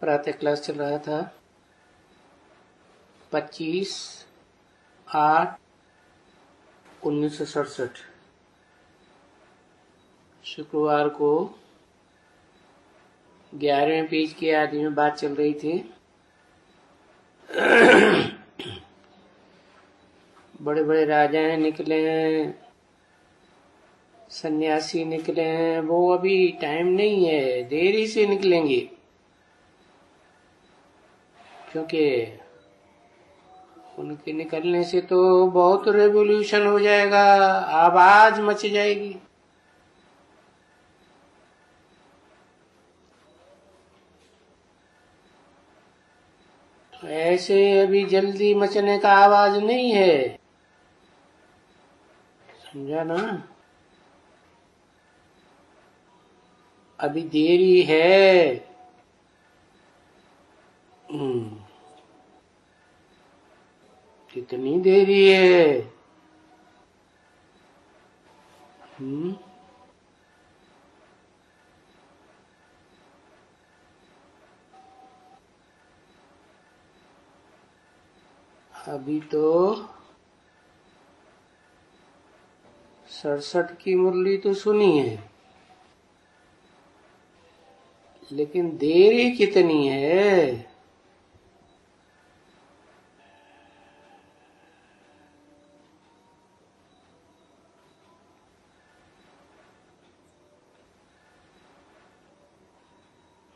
प्रातः क्लास चल रहा था 25/8/1967 शुक्रवार को 11वें पेज के आदि में बात चल रही थी। बड़े बड़े राजाएं निकले हैं, सन्यासी निकले हैं, वो अभी टाइम नहीं है, देरी से निकलेंगे, क्योंकि उनके निकलने से तो बहुत रेवोल्यूशन हो जाएगा, आवाज मच जाएगी। तो ऐसे अभी जल्दी मचने का आवाज नहीं है, समझा ना? अभी देरी है। कितनी देरी है? अभी तो 67 की मुरली तो सुनी है, लेकिन देरी कितनी है?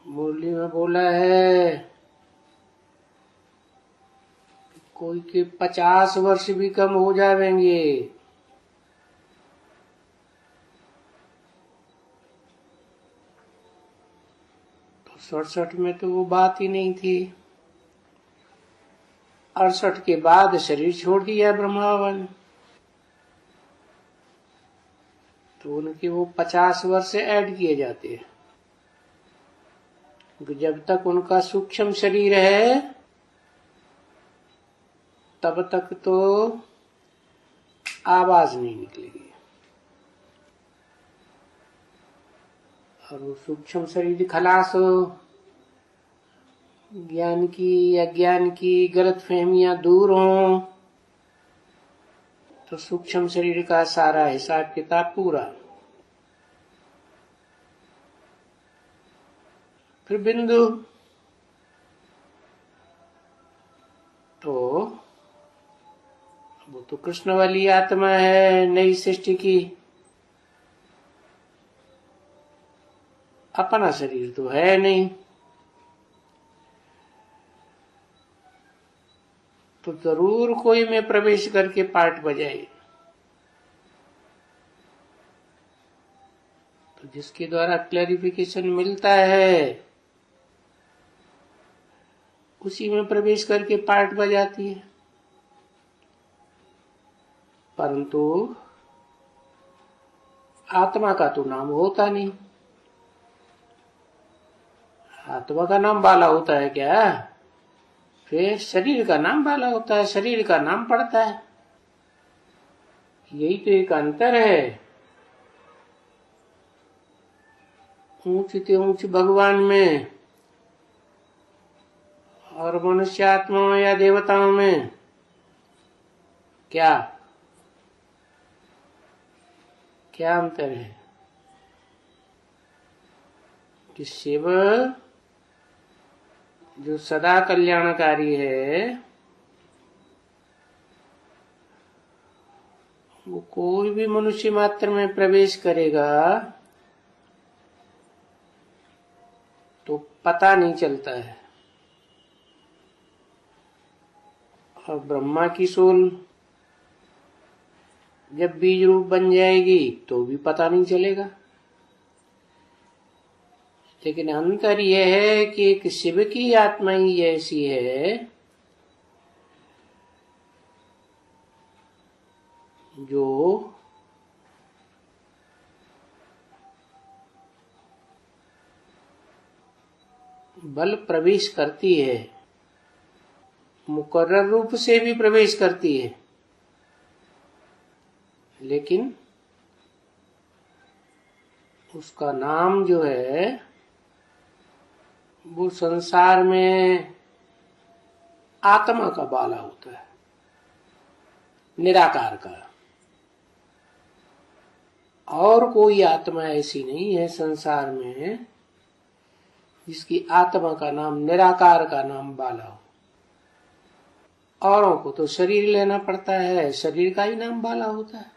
मुरली में बोला है कोई के 50 वर्ष भी कम हो जाएंगे। तो 67 में तो वो बात ही नहीं थी। 68 के बाद शरीर छोड़ दिया ब्रह्मावन, तो उनके वो 50 वर्ष ऐड किए जाते हैं। जब तक उनका सूक्ष्म शरीर है तब तक तो आवाज नहीं निकलेगी, और वो सूक्ष्म शरीर खलास हो, ज्ञान की अज्ञान की गलत फहमियां दूर हों, तो सूक्ष्म शरीर का सारा हिसाब किताब पूरा। फिर बिंदु तो वो तो कृष्ण वाली आत्मा है, नई सृष्टि की। अपना शरीर तो है नहीं, तो जरूर कोई में प्रवेश करके पार्ट बजाए। तो जिसके द्वारा क्लैरिफिकेशन मिलता है उसी में प्रवेश करके पार्ट बजाती है। परंतु आत्मा का तो नाम होता नहीं। आत्मा का नाम बाला होता है क्या? फिर शरीर का नाम बाला होता है, शरीर का नाम पड़ता है। यही तो एक अंतर है ऊंच से ऊंच भगवान में और मनुष्य आत्माओं या देवताओं में। क्या क्या अंतर है? कि शिव जो सदा कल्याणकारी है, वो कोई भी मनुष्य मात्र में प्रवेश करेगा तो पता नहीं चलता है। और ब्रह्मा की सोल जब बीज रूप बन जाएगी तो भी पता नहीं चलेगा। लेकिन अंतर यह है कि एक शिव की आत्मा ही ऐसी है जो बल प्रवेश करती है, मुकर्रर रूप से भी प्रवेश करती है, लेकिन उसका नाम जो है वो संसार में आत्मा का बाला होता है, निराकार का। और कोई आत्मा ऐसी नहीं है संसार में जिसकी आत्मा का नाम, निराकार का नाम बाला हो। औरों को तो शरीर लेना पड़ता है, शरीर का ही नाम बाला होता है।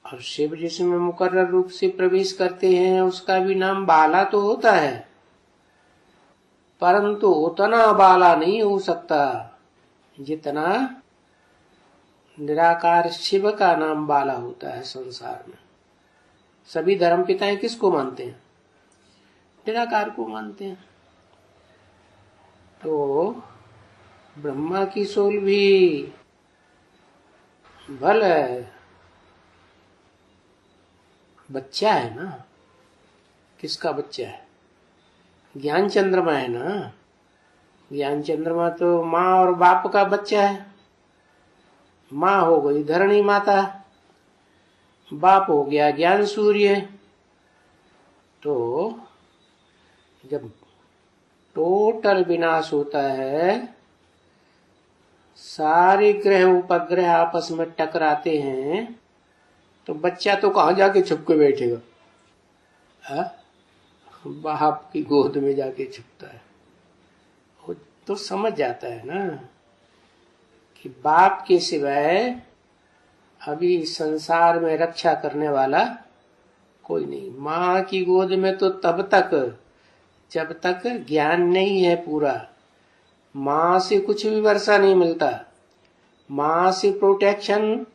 और शिव जिसमें मुकर्रर रूप से प्रवेश करते हैं उसका भी नाम बाला तो होता है, परंतु उतना बाला नहीं हो सकता जितना निराकार शिव का नाम बाला होता है संसार में। सभी धर्म पिताएं किसको मानते हैं? निराकार को मानते हैं। तो ब्रह्मा की सोल भी भल है, बच्चा है ना। किसका बच्चा है? ज्ञान चंद्रमा है ना। ज्ञान चंद्रमा तो माँ और बाप का बच्चा है। माँ हो गई धरणी माता, बाप हो गया ज्ञान सूर्य। तो जब टोटल विनाश होता है, सारे ग्रह उपग्रह आपस में टकराते हैं, तो बच्चा तो कहाँ जाके छुप के बैठेगा? बाप की गोद में जाके छुपता है। वो तो समझ जाता है ना कि बाप के सिवाय अभी संसार में रक्षा करने वाला कोई नहीं। माँ की गोद में तो तब तक जब तक ज्ञान नहीं है पूरा। माँ से कुछ भी वर्षा नहीं मिलता, माँ से प्रोटेक्शन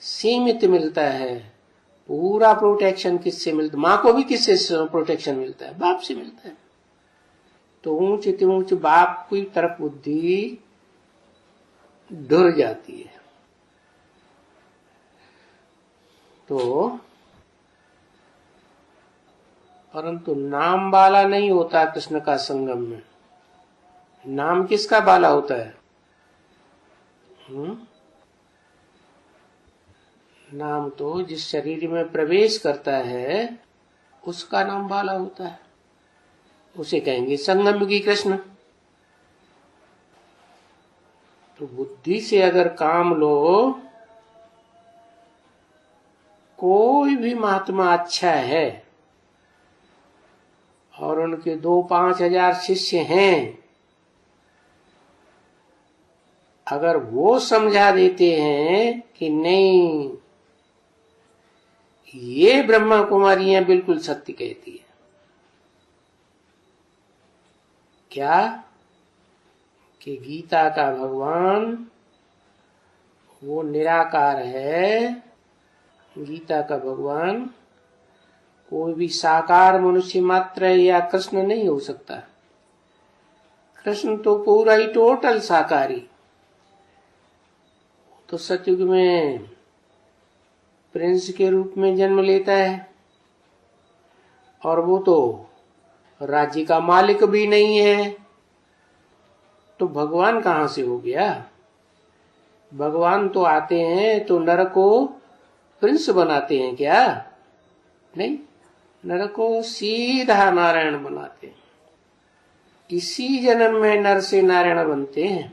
सीमित मिलता है। पूरा प्रोटेक्शन किससे मिलता? माँ को भी किससे प्रोटेक्शन मिलता है? बाप से मिलता है। तो ऊंच ऊंच बाप की तरफ बुद्धि ढुर जाती है। तो परंतु नाम बाला नहीं होता कृष्ण का संगम में। नाम किसका बाला होता है? नाम तो जिस शरीर में प्रवेश करता है उसका नाम बाला होता है। उसे कहेंगे संगम की कृष्ण। तो बुद्धि से अगर काम लो, कोई भी महात्मा अच्छा है और उनके 2-5 हजार शिष्य हैं, अगर वो समझा देते हैं कि नहीं ये ब्रह्मा कुमारियां बिल्कुल सत्य कहती है, क्या कि गीता का भगवान वो निराकार है। गीता का भगवान कोई भी साकार मनुष्य मात्र या कृष्ण नहीं हो सकता। कृष्ण तो पूरा ही टोटल साकारी। तो सतयुग में प्रिंस के रूप में जन्म लेता है, और वो तो राज्य का मालिक भी नहीं है। तो भगवान कहां से हो गया? भगवान तो आते हैं तो नर को प्रिंस बनाते हैं क्या? नहीं, नर को सीधा नारायण बनाते हैं। इसी जन्म में नर से नारायण बनते हैं।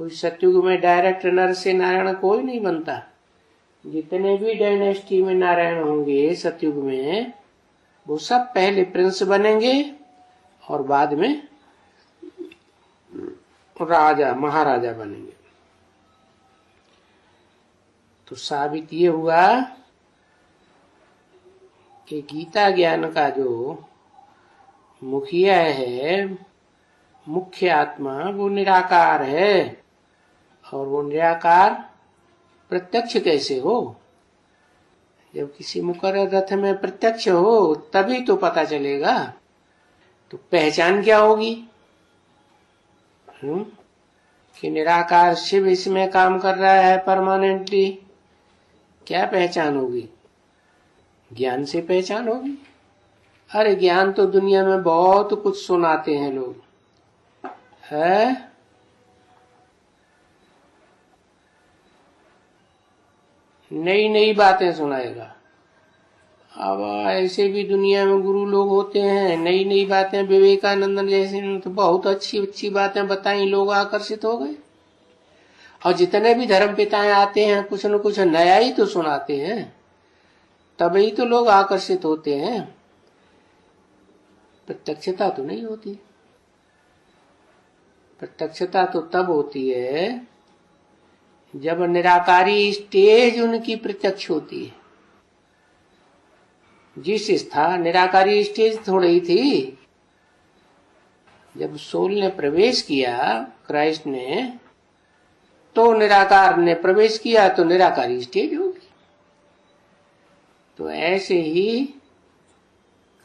कोई सतयुग में डायरेक्ट नर से नारायण कोई नहीं बनता। जितने भी डायनेस्टी में नारायण होंगे सतयुग में, वो सब पहले प्रिंस बनेंगे और बाद में राजा महाराजा बनेंगे। तो साबित ये हुआ कि गीता ज्ञान का जो मुखिया है, मुख्य आत्मा, वो निराकार है। और वो निराकार प्रत्यक्ष कैसे हो? जब किसी मुकर्रर रथ में प्रत्यक्ष हो तभी तो पता चलेगा। तो पहचान क्या होगी? कि निराकार शिव इसमें काम कर रहा है परमानेंटली। क्या पहचान होगी? ज्ञान से पहचान होगी। अरे ज्ञान तो दुनिया में बहुत कुछ सुनाते हैं लोग, है? नई नई बातें सुनाएगा। अब ऐसे भी दुनिया में गुरु लोग होते हैं, नई नई बातें विवेकानंद जैसे ने तो बहुत अच्छी अच्छी बातें बताई, लोग आकर्षित हो गए। और जितने भी धर्म पिताएं आते हैं कुछ न कुछ नया ही तो सुनाते हैं, तभी तो लोग आकर्षित होते हैं। प्रत्यक्षता तो नहीं होती। प्रत्यक्षता तो तब होती है जब निराकारी स्टेज उनकी प्रत्यक्ष होती है। जिस स्थान निराकारी स्टेज थोड़ी थी, जब सोल ने प्रवेश किया, क्राइस्ट ने, तो निराकार ने प्रवेश किया तो निराकारी स्टेज होगी। तो ऐसे ही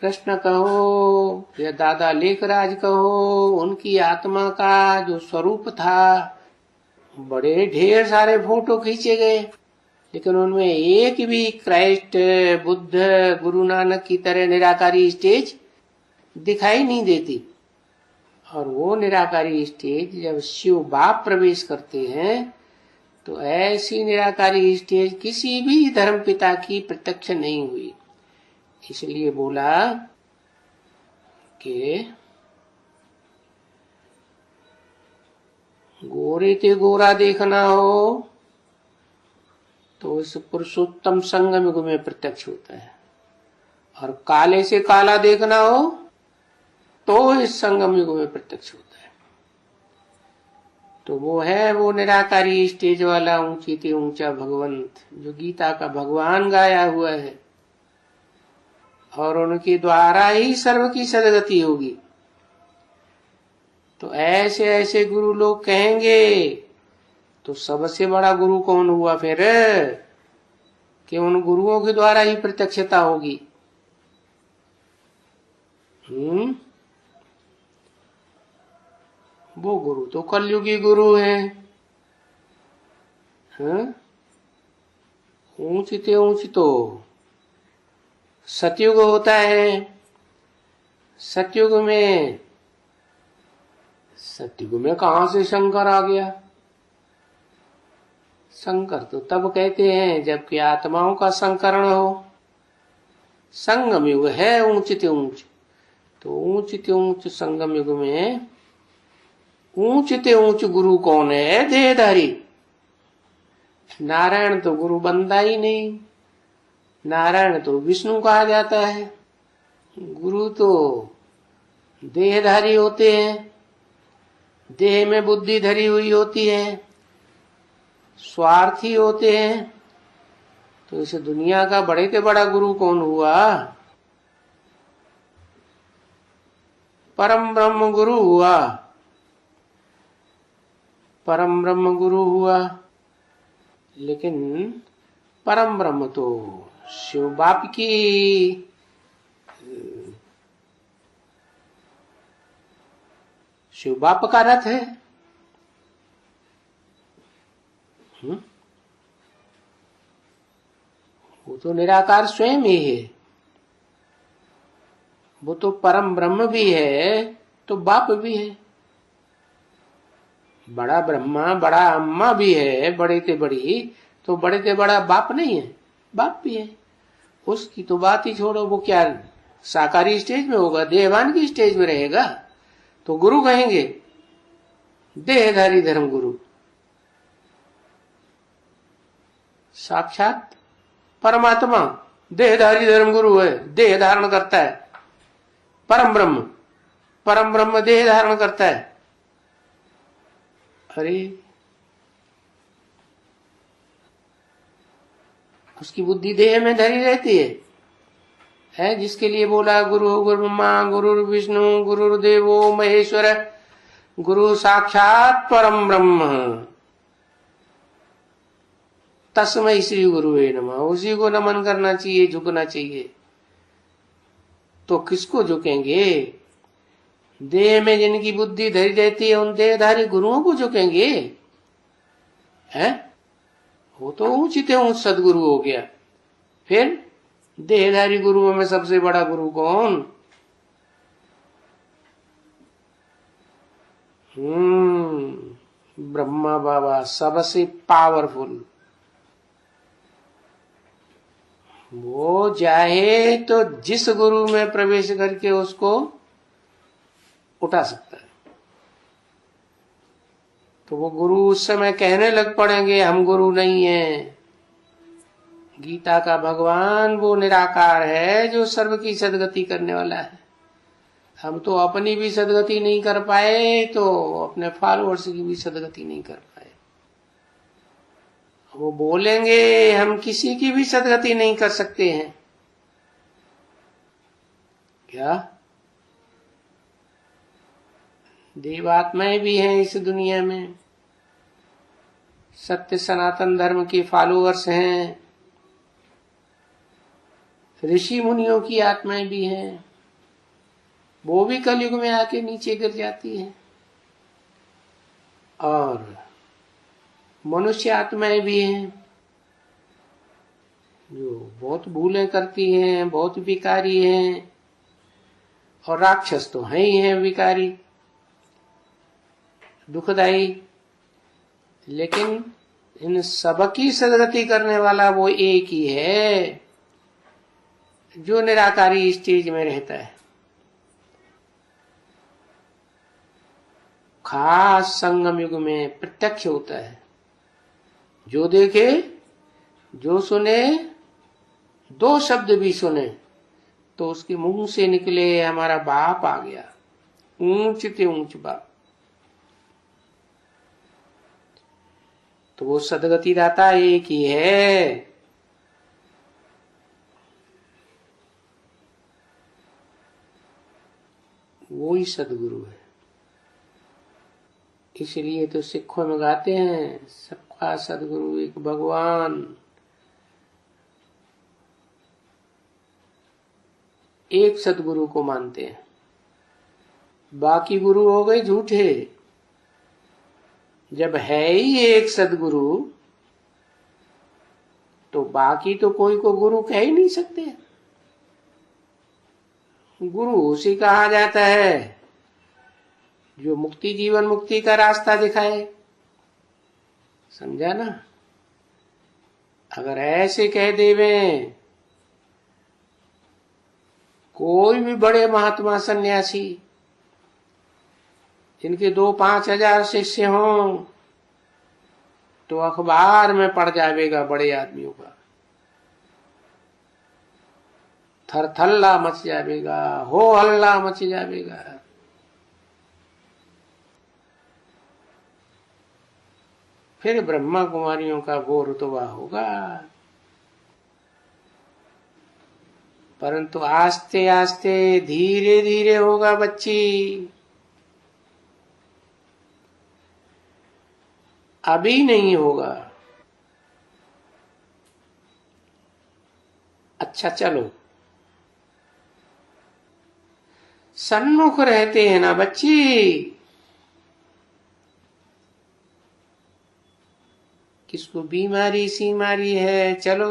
कृष्ण कहो या दादा लेखराज कहो, उनकी आत्मा का जो स्वरूप था, बड़े ढेर सारे फोटो खींचे गए, लेकिन उनमें एक भी क्राइस्ट, बुद्ध, गुरु नानक की तरह निराकारी स्टेज दिखाई नहीं देती। और वो निराकारी स्टेज जब शिव बाप प्रवेश करते हैं तो ऐसी निराकारी स्टेज किसी भी धर्म पिता की प्रत्यक्ष नहीं हुई। इसलिए बोला कि गोरे ते गोरा देखना हो तो इस पुरुषोत्तम संगम युग में प्रत्यक्ष होता है, और काले से काला देखना हो तो इस संगम युग में प्रत्यक्ष होता है। तो वो है वो निराकारी स्टेज वाला ऊंची ते ऊंचा भगवंत, जो गीता का भगवान गाया हुआ है, और उनके द्वारा ही सर्व की सदगति होगी। तो ऐसे ऐसे गुरु लोग कहेंगे तो सबसे बड़ा गुरु कौन हुआ फिर, कि उन गुरुओं के द्वारा ही प्रत्यक्षता होगी। वो गुरु तो कलयुगी गुरु है। ऊंच ते ऊंच तो सतयुग होता है। सतयुग में कहां से शंकर आ गया? शंकर तो तब कहते हैं जबकि आत्माओं का संकरण हो। संगम युग है ऊंच ते ऊंच, तो ऊंच ते ऊंच संगम युग में ऊंच ते ऊंच गुरु कौन है? देहधारी। नारायण तो गुरु बनता ही नहीं, नारायण तो विष्णु कहा जाता है। गुरु तो देहधारी होते हैं, देह में बुद्धि धरी हुई होती है, स्वार्थी होते हैं। तो इस दुनिया का बड़े से बड़ा गुरु कौन हुआ? परम ब्रह्म गुरु हुआ। परम ब्रह्म गुरु हुआ, लेकिन परम ब्रह्म तो शिव बाप की शिव बाप का रथ है। वो तो निराकार स्वयं ही है। वो तो परम ब्रह्म भी है तो बाप भी है। बड़ा ब्रह्मा बड़ा अम्मा भी है, बड़े ते बड़ी, तो बड़े ते बड़ा बाप नहीं है, बाप भी है। उसकी तो बात ही छोड़ो, वो क्या साकारी स्टेज में होगा? देहवान की स्टेज में रहेगा तो गुरु कहेंगे, देहधारी धर्म गुरु। साक्षात परमात्मा देहधारी धर्म गुरु है, देह धारण करता है। परम ब्रह्म देह धारण करता है। अरे उसकी बुद्धि देह में धरी रहती है जिसके लिए बोला गुरु गुरुर्ब्रह्मा गुरु विष्णु गुरुर्देवो महेश्वर गुरु साक्षात परम ब्रह्म तस्मै श्री गुरुवे नमः। उसी को नमन करना चाहिए, झुकना चाहिए। तो किसको झुकेंगे? देह में जिनकी बुद्धि धरी रहती है उन देहधारी गुरुओं को झुकेंगे? हैं? वो तो ऊंचते ऊंच सदगुरु हो गया। फिर देहधारी गुरुओं में सबसे बड़ा गुरु कौन? ब्रह्मा बाबा सबसे पावरफुल। वो चाहे तो जिस गुरु में प्रवेश करके उसको उठा सकता है। तो वो गुरु उस समय कहने लग पड़ेंगे हम गुरु नहीं हैं। गीता का भगवान वो निराकार है जो सर्व की सदगति करने वाला है। हम तो अपनी भी सदगति नहीं कर पाए तो अपने फॉलोअर्स की भी सदगति नहीं कर पाए। वो बोलेंगे हम किसी की भी सदगति नहीं कर सकते हैं। क्या देवात्माएं भी हैं इस दुनिया में, सत्य सनातन धर्म के फॉलोअर्स हैं, ऋषि मुनियों की आत्माएं भी हैं, वो भी कलयुग में आके नीचे गिर जाती हैं। और मनुष्य आत्माएं भी हैं जो बहुत भूलें करती हैं, बहुत विकारी हैं, और राक्षस तो हैं ही हैं विकारी, दुखदाई। लेकिन इन सबकी सदगति करने वाला वो एक ही है जो निराकारी स्टेज में रहता है। खास संगम युग में प्रत्यक्ष होता है। जो देखे, जो सुने, दो शब्द भी सुने तो उसके मुंह से निकले हमारा बाप आ गया, ऊंच ते ऊंच बाप। तो वो सदगति दाता एक ही है। वो ही सदगुरु है। इसलिए तो सिखों में गाते हैं सबका सदगुरु एक भगवान। एक सदगुरु को मानते हैं, बाकी गुरु हो गए झूठे। जब है ही एक सदगुरु तो बाकी तो कोई को गुरु कह ही नहीं सकते। गुरु उसी कहा जाता है जो मुक्ति, जीवन मुक्ति का रास्ता दिखाए। समझा ना? अगर ऐसे कह देवे कोई भी बड़े महात्मा सन्यासी जिनके 2-5 हजार शिष्य हों तो अखबार में पड़ जाएगा बड़े आदमियों का, थरथल्ला मच जाएगा, हो हल्ला मच जाएगा। फिर ब्रह्मा कुमारियों का घोर रुतबा होगा। परंतु आस्ते आस्ते धीरे धीरे होगा बच्ची। अभी नहीं होगा। अच्छा चलो, सन्मुख रहते हैं ना बच्ची। किसको बीमारी सीमारी है, चलो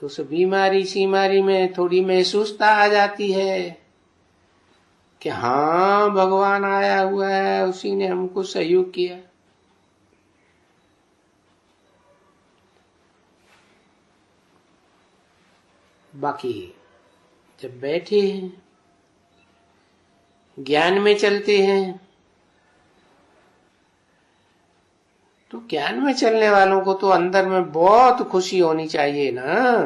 तो उस बीमारी सीमारी में थोड़ी महसूसता आ जाती है कि हाँ भगवान आया हुआ है, उसी ने हमको सहयोग किया। बाकी जब बैठे हैं, ज्ञान में चलते हैं, तो ज्ञान में चलने वालों को तो अंदर में बहुत खुशी होनी चाहिए ना।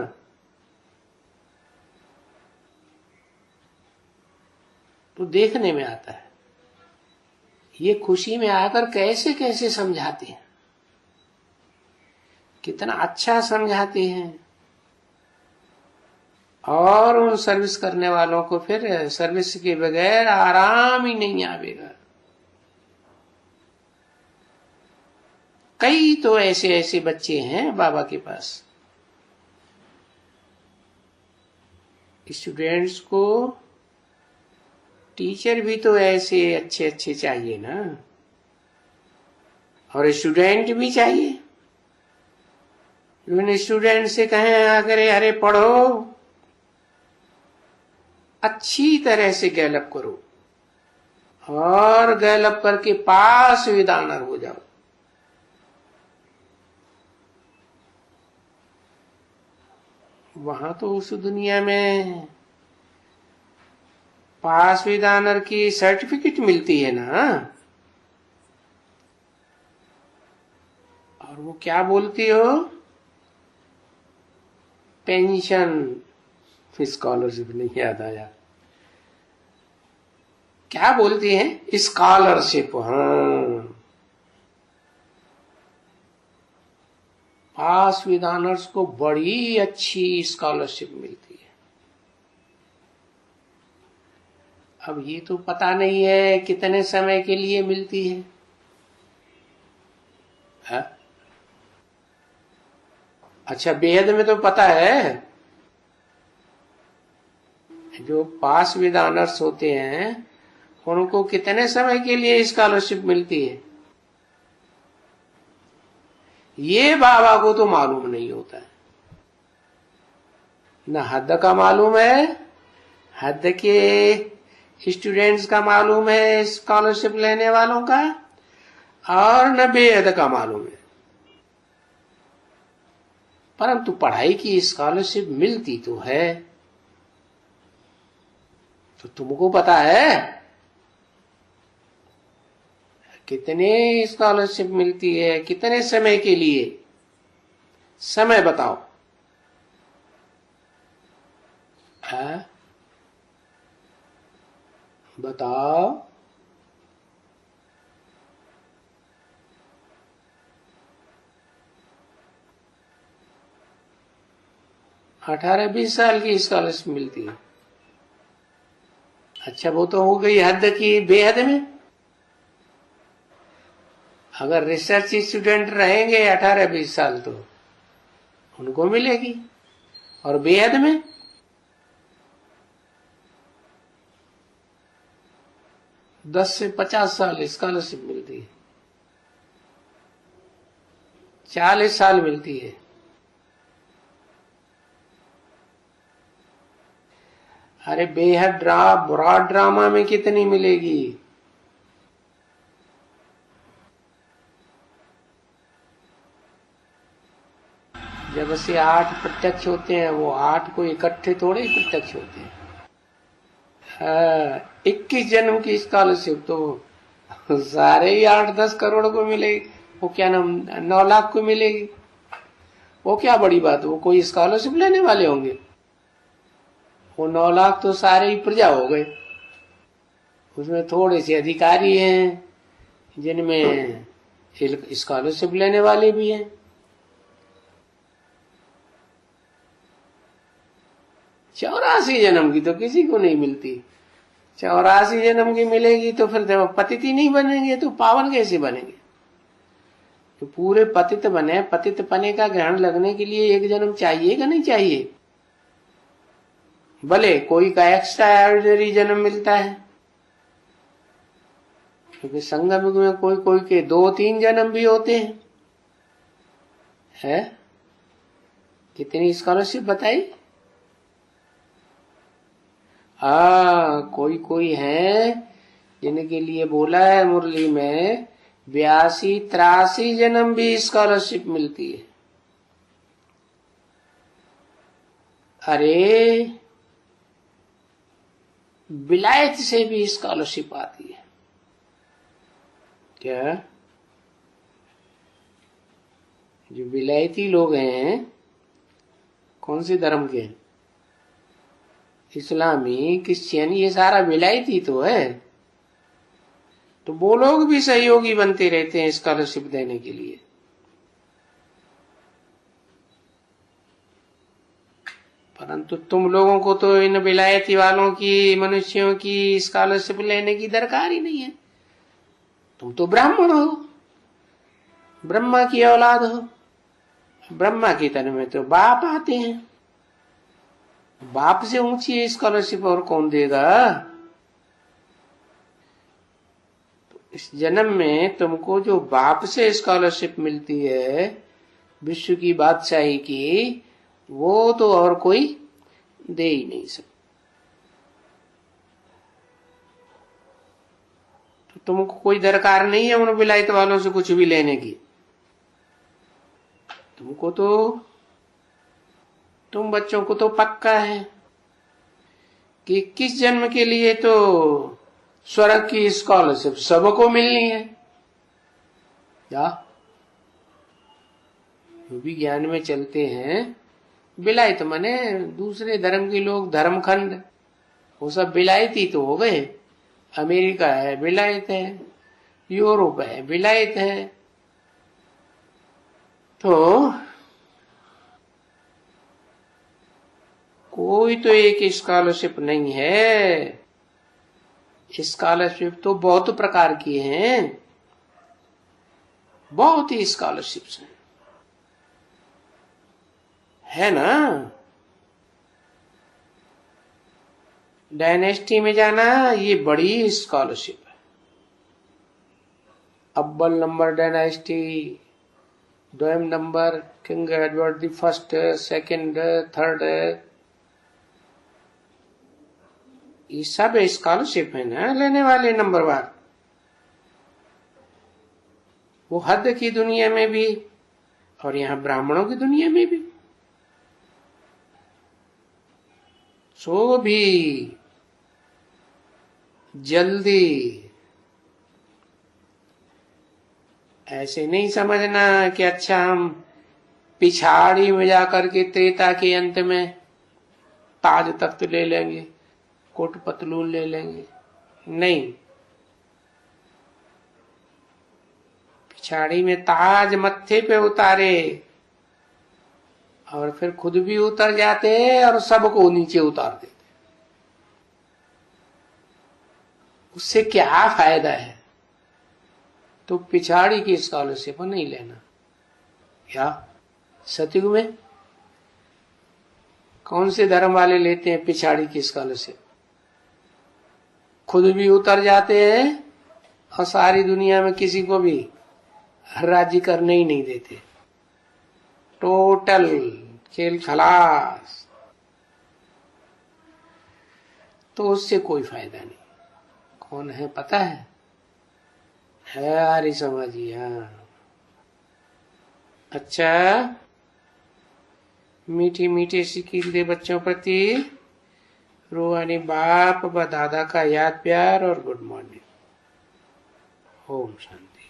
तो देखने में आता है ये खुशी में आकर कैसे कैसे समझाते हैं, कितना अच्छा समझाते हैं। और उन सर्विस करने वालों को फिर सर्विस के बगैर आराम ही नहीं आवेगा। कई तो ऐसे ऐसे बच्चे हैं बाबा के पास, स्टूडेंट्स को टीचर भी तो ऐसे अच्छे अच्छे चाहिए ना, और स्टूडेंट भी चाहिए जो स्टूडेंट से कहें अगर अरे पढ़ो, अच्छी तरह से गैलअप करो और गैलअप करके पास विदानर हो जाओ। वहां तो उस दुनिया में पास विद ऑनर की सर्टिफिकेट मिलती है ना। और वो क्या बोलती हो? पेंशन, स्कॉलरशिप नहीं याद आया, क्या बोलती है? स्कॉलरशिप। हाँ, पास विद ऑनर्स को बड़ी अच्छी स्कॉलरशिप मिलती है। अब ये तो पता नहीं है कितने समय के लिए मिलती है, हा? अच्छा, बेहद में तो पता है, जो पास विद ऑनर्स होते हैं उनको कितने समय के लिए स्कॉलरशिप मिलती है, ये बाबा को तो मालूम नहीं होता है। न हद का मालूम है, हद के स्टूडेंट्स का मालूम है स्कॉलरशिप लेने वालों का, और न बेहद का मालूम है। परंतु पढ़ाई की स्कॉलरशिप मिलती तो है। तो तुमको पता है कितने स्कॉलरशिप मिलती है, कितने समय के लिए? समय बताओ। है? बताओ। 18-20 साल की स्कॉलरशिप मिलती है। अच्छा, वो तो हो गई हद की। बेहद में अगर रिसर्च स्टूडेंट रहेंगे 18-20 साल तो उनको मिलेगी। और बेहद में 10 से 50 साल स्कॉलरशिप मिलती है, 40 साल मिलती है। अरे बेहद ब्रॉड ड्रामा में कितनी मिलेगी? जब से 8 प्रत्यक्ष होते हैं, वो 8 को इकट्ठे थोड़े ही प्रत्यक्ष होते हैं। 21 जन्म की स्कॉलरशिप तो सारे ही 8-10 करोड़ को मिलेगी। वो क्या नाम, 9 लाख को मिलेगी। वो क्या बड़ी बात, वो कोई स्कॉलरशिप लेने वाले होंगे? वो 9 लाख तो सारे ही प्रजा हो गए। उसमें थोड़े से अधिकारी हैं जिनमें स्कॉलरशिप लेने वाले भी हैं। 84 जन्म की तो किसी को नहीं मिलती। 84 जन्म की मिलेगी तो फिर जब पतित ही नहीं बनेंगे तो पावन कैसे बनेंगे? तो पूरे पतित बने, पतित पने का ग्रहण लगने के लिए 1 जन्म चाहिए कि नहीं चाहिए? भले कोई का एक्स्ट्रा ऑर्डिनरी जन्म मिलता है, क्योंकि संगम में कोई कोई के 2-3 जन्म भी होते हैं। है? कितनी स्कॉलरशिप बताई? कोई कोई है जिनके लिए बोला है मुरली में 82-83 जन्म भी स्कॉलरशिप मिलती है। अरे विलायत से भी स्कॉलरशिप आती है क्या? जो विलायती लोग हैं, कौन से धर्म के? इस्लामी, क्रिश्चियन, ये सारा विलायती तो है। तो वो लोग भी सहयोगी बनते रहते हैं स्कॉलरशिप देने के लिए। परंतु तुम लोगों को तो इन विलायती वालों की, मनुष्यों की स्कॉलरशिप लेने की दरकार ही नहीं है। तुम तो ब्राह्मण हो, ब्रह्मा की औलाद हो। ब्रह्मा की तन में तो बाप आते हैं। बाप से ऊंची स्कॉलरशिप और कौन देगा? तो इस जन्म में तुमको जो बाप से स्कॉलरशिप मिलती है विश्व की बादशाही की, वो तो और कोई दे ही नहीं सकता। तो तुमको कोई दरकार नहीं है उन विलायत वालों से कुछ भी लेने की। तुमको तो तुम बच्चों को तो पक्का है कि 21 जन्म के लिए तो स्वर्ग की स्कॉलरशिप सबको मिलनी है। क्या वो भी ज्ञान में चलते हैं। विलायत माने दूसरे धर्म के लोग, धर्मखंड, वो सब विलायती तो हो गए। अमेरिका है विलायत है, यूरोप है विलायत है। तो कोई तो एक स्कॉलरशिप नहीं है। स्कॉलरशिप तो बहुत प्रकार की हैं, बहुत ही स्कॉलरशिप्स हैं, है ना। डायनेस्टी में जाना ये बड़ी स्कॉलरशिप है। अव्वल नंबर डायनेस्टी, द्वयम number king Edward the first, second, third, ये सब स्कॉलरशिप है ना लेने वाले नंबरवार। वो हद की दुनिया में भी और यहाँ ब्राह्मणों की दुनिया में भी। सो भी जल्दी ऐसे नहीं समझना कि अच्छा हम पिछाड़ी में जाकर के त्रेता के अंत में ताज तख्त ले लेंगे, कोट पतलून ले लेंगे। नहीं, पिछाड़ी में ताज मत्थे पे उतारे और फिर खुद भी उतर जाते और सबको नीचे उतार देते। उससे क्या फायदा है? तो पिछाड़ी की स्कॉलरशिप नहीं लेना। क्या सतयुग में कौन से धर्म वाले लेते हैं पिछाड़ी की स्कॉलरशिप? खुद भी उतर जाते हैं और सारी दुनिया में किसी को भी राज्य करने ही नहीं देते। टोटल खेल खलास। तो उससे कोई फायदा नहीं। कौन है पता है आर्य समाजी। हाँ, अच्छा, मीठी मीठी सिकील दे बच्चों प्रति, रूहानी बाप व दादा का याद प्यार और गुड मॉर्निंग। ओम शांति।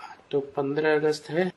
आज तो 15 अगस्त है।